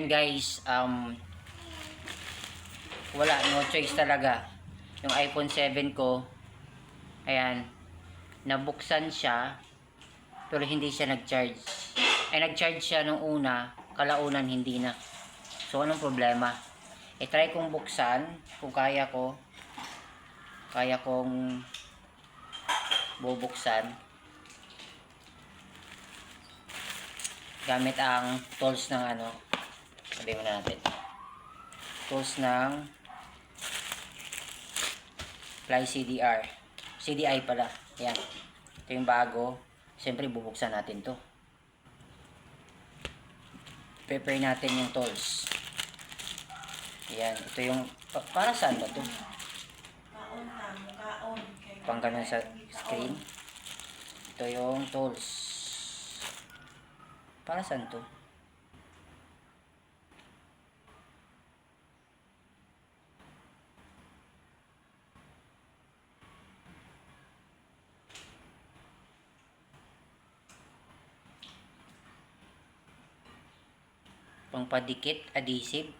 Guys, wala, no choice talaga. Yung iPhone 7 ko, ayan, nabuksan siya, pero hindi siya nag-charge. Ay, nag-charge siya nung una, kalaunan hindi na. So, anong problema? I-try kong buksan, kung kaya ko. Kaya kong bubuksan. Gamit ang tools ng sabihin mo natin. Tools ng Fly CDR. CDI pala. Ayan. Ito yung bago. Siyempre, bubuksan natin to. Prepare natin yung tools. Ayan. Ito yung, para saan ba to? Pang ganun sa screen. Ito yung tools. Para saan to? Pangpadikit, adhesive.